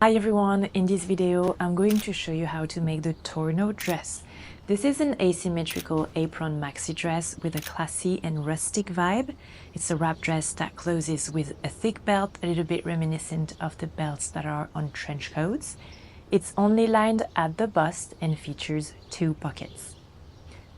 Hi everyone, in this video I'm going to show you how to make the Torno dress. This is an asymmetrical apron maxi dress with a classy and rustic vibe. It's a wrap dress that closes with a thick belt, a little bit reminiscent of the belts that are on trench coats. It's only lined at the bust and features 2 pockets.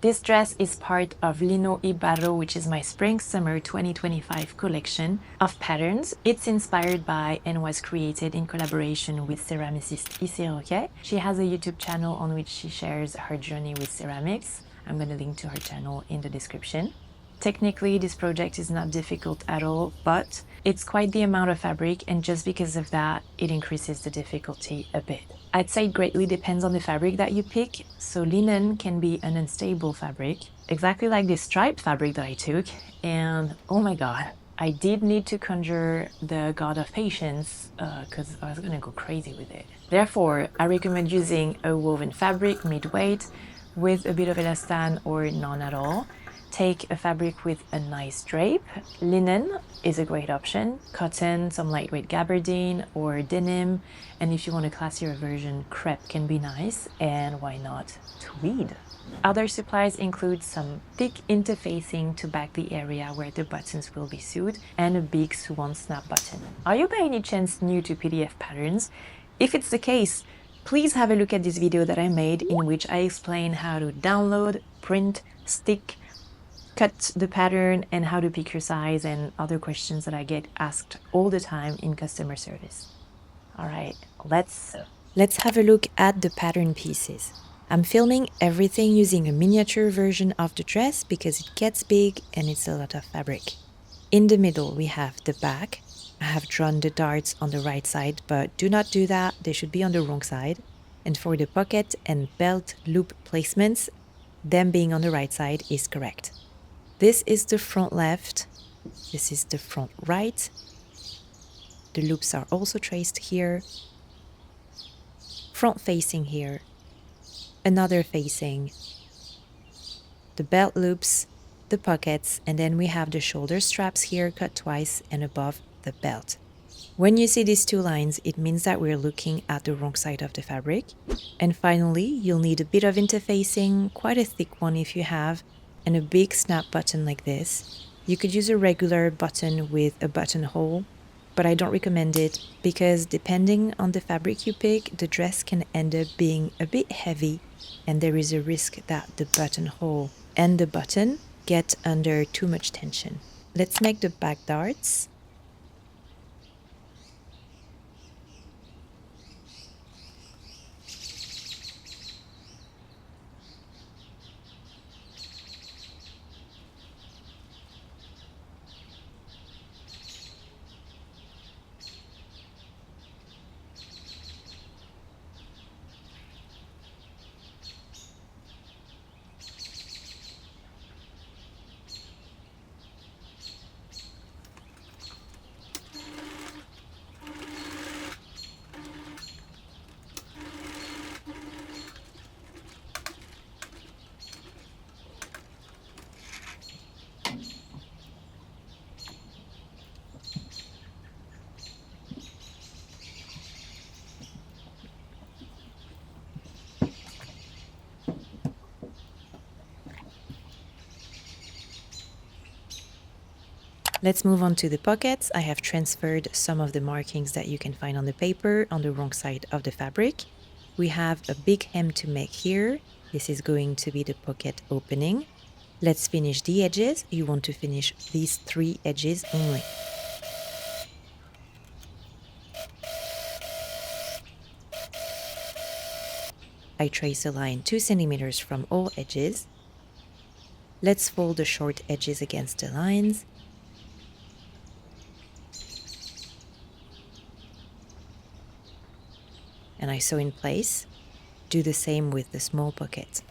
This dress is part of Lino y Barro, which is my Spring-Summer 2025 collection of patterns. It's inspired by and was created in collaboration with ceramicist roquet. She has a YouTube channel on which she shares her journey with ceramics. I'm going to link to her channel in the description. Technically, this project is not difficult at all, but it's quite the amount of fabric, and just because of that, it increases the difficulty a bit. I'd say it greatly depends on the fabric that you pick. So linen can be an unstable fabric, exactly like this striped fabric that I took, and oh my god, I did need to conjure the god of patience because I was gonna go crazy with it. Therefore, I recommend using a woven fabric mid-weight with a bit of elastan or none at all. Take a fabric with a nice drape. Linen is a great option. Cotton, some lightweight gabardine or denim. And if you want a classier version, crepe can be nice. And why not tweed? Other supplies include some thick interfacing to back the area where the buttons will be sewed and a big swan snap button. Are you by any chance new to PDF patterns? If it's the case, please have a look at this video that I made in which I explain how to download, print, stick, cut the pattern, and how to pick your size and other questions that I get asked all the time in customer service. All right, let's have a look at the pattern pieces. I'm filming everything using a miniature version of the dress because it gets big and it's a lot of fabric. In the middle, we have the back. I have drawn the darts on the right side, but do not do that. They should be on the wrong side. And for the pocket and belt loop placements, them being on the right side is correct. This is the front left, this is the front right. The loops are also traced here. Front facing here, another facing, the belt loops, the pockets, and then we have the shoulder straps here cut twice and above the belt. When you see these 2 lines, it means that we're looking at the wrong side of the fabric. And finally, you'll need a bit of interfacing, quite a thick one if you have, and a big snap button like this. You could use a regular button with a buttonhole, but I don't recommend it because depending on the fabric you pick, the dress can end up being a bit heavy and there is a risk that the buttonhole and the button get under too much tension. Let's make the back darts. Let's move on to the pockets. I have transferred some of the markings that you can find on the paper on the wrong side of the fabric. We have a big hem to make here. This is going to be the pocket opening. Let's finish the edges. You want to finish these 3 edges only. I trace a line 2 centimeters from all edges. Let's fold the short edges against the lines. And I sew in place. Do the same with the small pocket.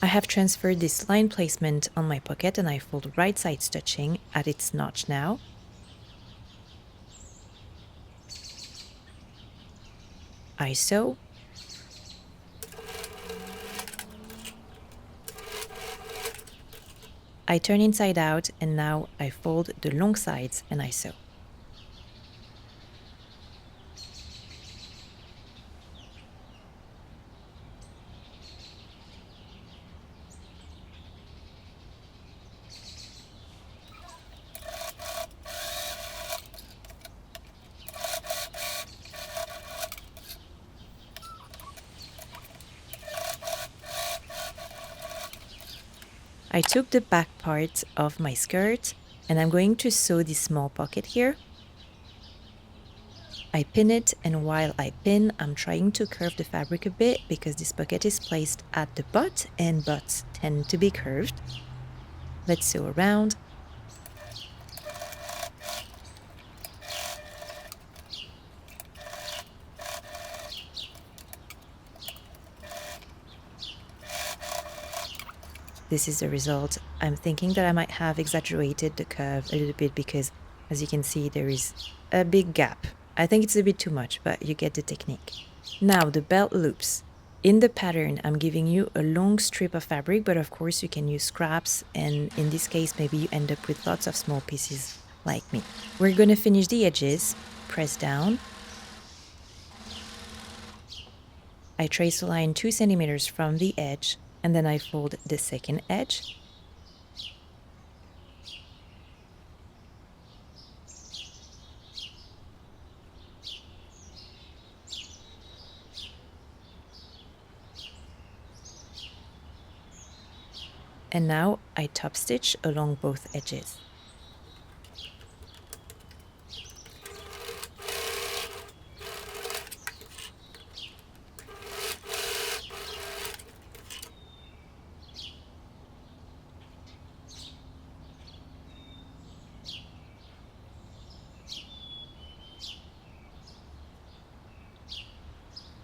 I have transferred this line placement on my pocket and I fold right side stitching at its notch now. I sew. I turn inside out and now I fold the long sides and I sew. I took the back part of my skirt and I'm going to sew this small pocket here. I pin it, and while I pin, I'm trying to curve the fabric a bit because this pocket is placed at the butt and butts tend to be curved. Let's sew around. This is the result. I'm thinking that I might have exaggerated the curve a little bit because, as you can see, there is a big gap. I think it's a bit too much, but you get the technique. Now the belt loops. In the pattern, I'm giving you a long strip of fabric, but of course you can use scraps, and in this case, maybe you end up with lots of small pieces like me. We're going to finish the edges, press down. I trace a line 2 centimeters from the edge, and then I fold the second edge. And now I top stitch along both edges.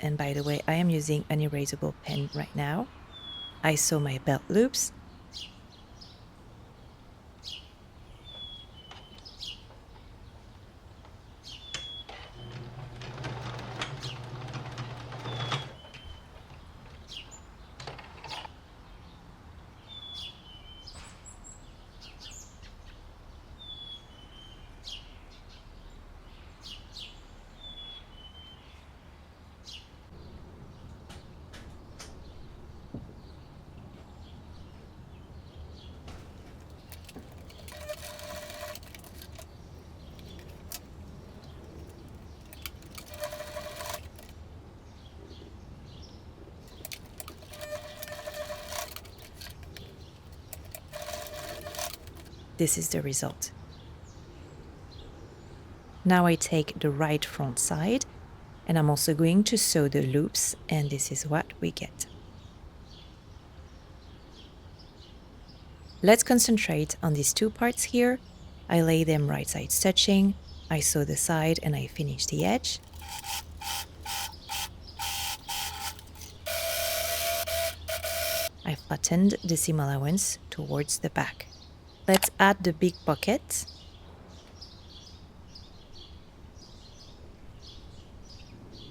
And by the way, I am using an erasable pen right now. I sew my belt loops. This is the result. Now I take the right front side and I'm also going to sew the loops, and this is what we get. Let's concentrate on these two parts here. I lay them right sides touching, I sew the side and I finish the edge. I flattened the seam allowance towards the back. Let's add the big pocket.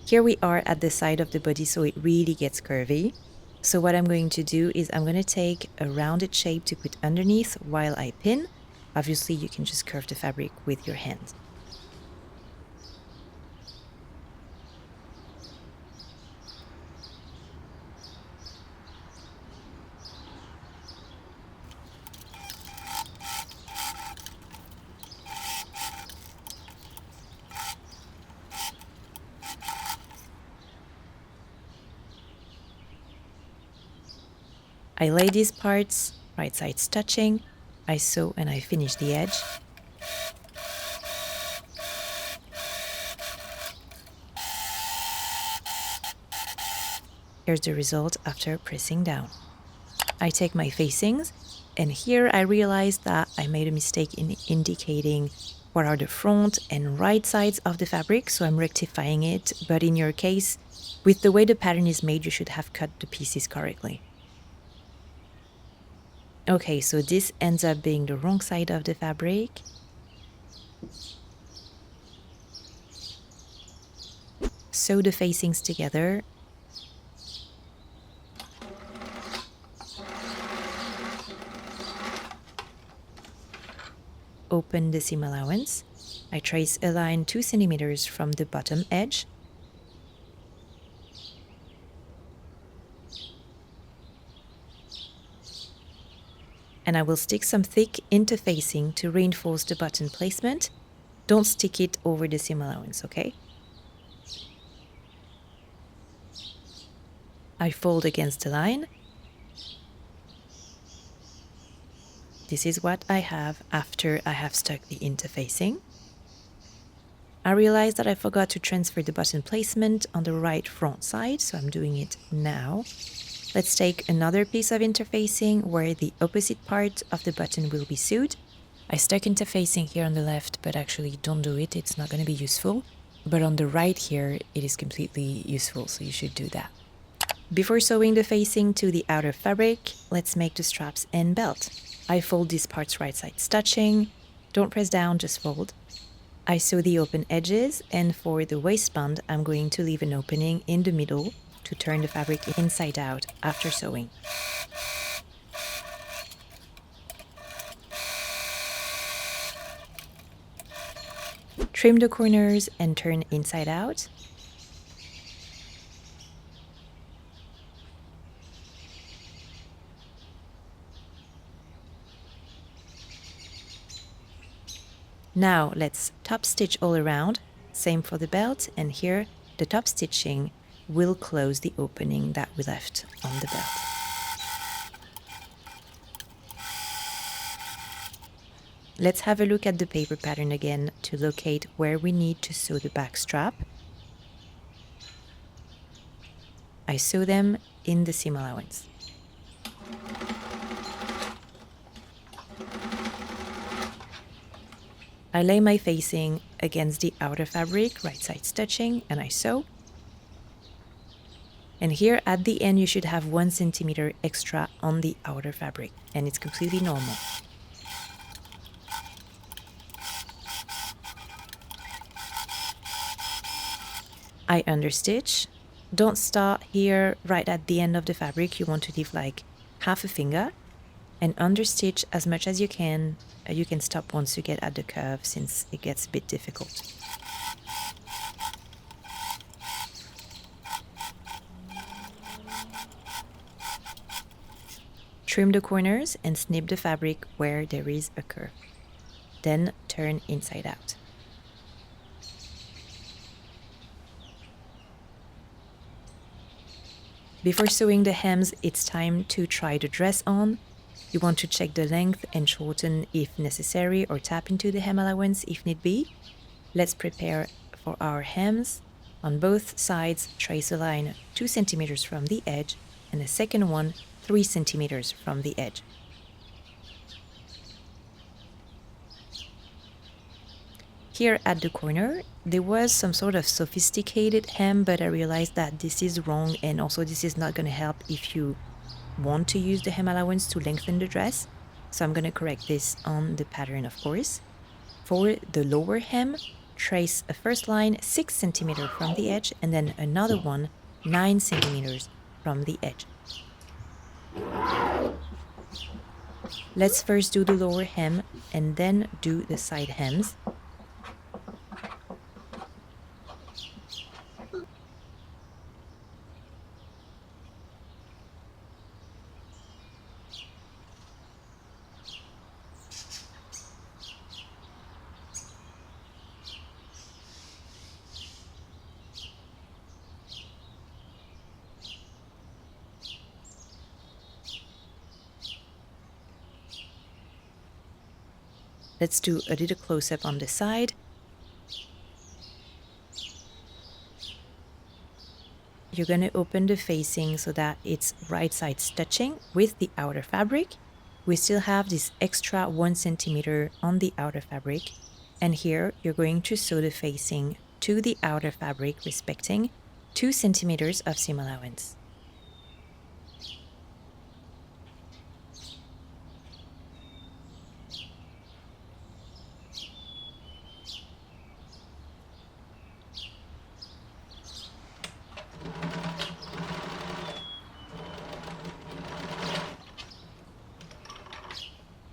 Here we are at the side of the body, so it really gets curvy. So what I'm going to do is I'm going to take a rounded shape to put underneath while I pin. Obviously, you can just curve the fabric with your hand. I lay these parts, right sides touching, I sew and I finish the edge. Here's the result after pressing down. I take my facings, and here I realized that I made a mistake in indicating what are the front and right sides of the fabric, so I'm rectifying it, but in your case, with the way the pattern is made, you should have cut the pieces correctly. Okay, so this ends up being the wrong side of the fabric. Sew the facings together. open the seam allowance. I trace a line 2 centimeters from the bottom edge. And I will stick some thick interfacing to reinforce the button placement. Don't stick it over the seam allowance, okay? I fold against the line. This is what I have after I have stuck the interfacing. I realized that I forgot to transfer the button placement on the right front side, so I'm doing it now. Let's take another piece of interfacing where the opposite part of the button will be sewed. I stuck interfacing here on the left, but actually don't do it, it's not going to be useful. But on the right here, it is completely useful, so you should do that. Before sewing the facing to the outer fabric, let's make the straps and belt. I fold these parts right side stitching. Don't press down, just fold. I sew the open edges, and for the waistband, I'm going to leave an opening in the middle to turn the fabric inside out after sewing. Trim the corners and turn inside out. Now let's top stitch all around, same for the belt, and here the top stitching will close the opening that we left on the belt. Let's have a look at the paper pattern again to locate where we need to sew the back strap. I sew them in the seam allowance. I lay my facing against the outer fabric, right side stitching, and I sew. And here at the end, you should have 1 centimeter extra on the outer fabric, and it's completely normal. I understitch. Don't start here right at the end of the fabric. You want to leave like half a finger and understitch as much as you can. You can stop once you get at the curve since it gets a bit difficult. Trim the corners and snip the fabric where there is a curve. Then turn inside out. Before sewing the hems, it's time to try the dress on. You want to check the length and shorten if necessary, or tap into the hem allowance if need be. Let's prepare for our hems. On both sides, trace a line 2 centimeters from the edge and a second one 3 centimeters from the edge. Here at the corner, there was some sort of sophisticated hem, but I realized that this is wrong, and also this is not going to help if you want to use the hem allowance to lengthen the dress. So I'm going to correct this on the pattern, of course. For the lower hem, trace a first line 6 centimeters from the edge and then another one 9 centimeters from the edge. Let's first do the lower hem and then do the side hems. Let's do a little close-up on the side. You're going to open the facing so that it's right side stitching with the outer fabric. We still have this extra 1 centimeter on the outer fabric. And here you're going to sew the facing to the outer fabric, respecting 2 centimeters of seam allowance.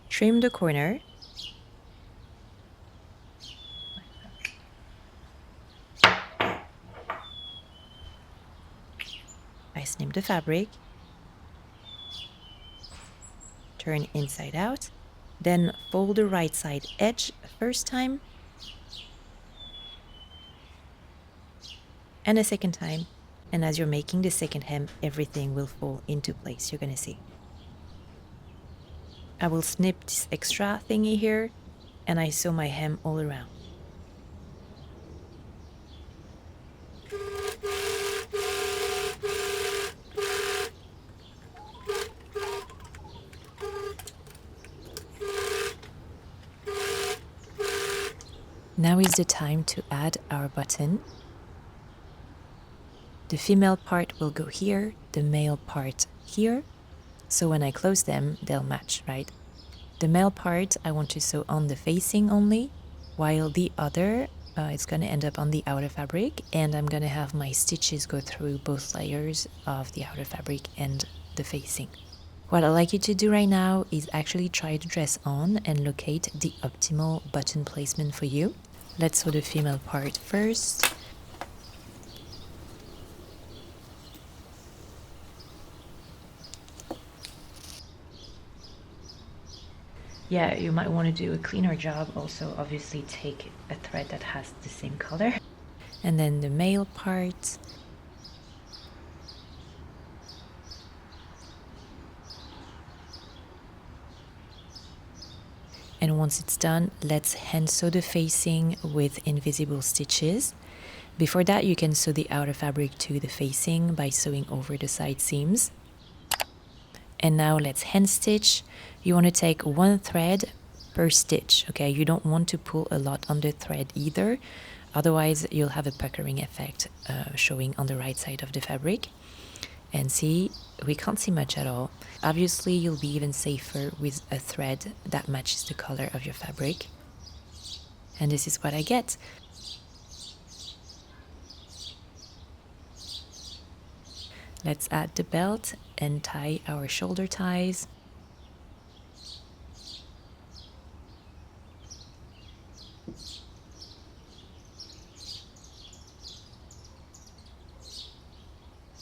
Trim the corner. the fabric, turn inside out, then fold the right side edge first time and a second time. And as you're making the second hem, everything will fall into place, you're gonna see. I will snip this extra thingy here and I sew my hem all around. Now is the time to add our button. The female part will go here, the male part here. So when I close them, they'll match, right? The male part I want to sew on the facing only, while the other, it's gonna end up on the outer fabric, and I'm gonna have my stitches go through both layers of the outer fabric and the facing. What I'd like you to do right now is actually try the dress on and locate the optimal button placement for you. Let's sew the female part first. Yeah, you might want to do a cleaner job. Also, obviously take a thread that has the same color. And then the male part. And once it's done, let's hand sew the facing with invisible stitches. Before that, you can sew the outer fabric to the facing by sewing over the side seams. And now let's hand stitch. You want to take one thread per stitch, okay? You don't want to pull a lot on the thread either, otherwise you'll have a puckering effect showing on the right side of the fabric. And see, we can't see much at all. Obviously, you'll be even safer with a thread that matches the color of your fabric. And this is what I get. Let's add the belt and tie our shoulder ties.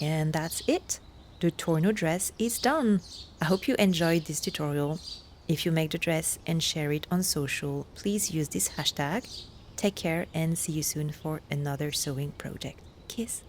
And that's it. The Torno dress is done. I hope you enjoyed this tutorial. If you make the dress and share it on social, please use this hashtag. Take care and see you soon for another sewing project. Kiss.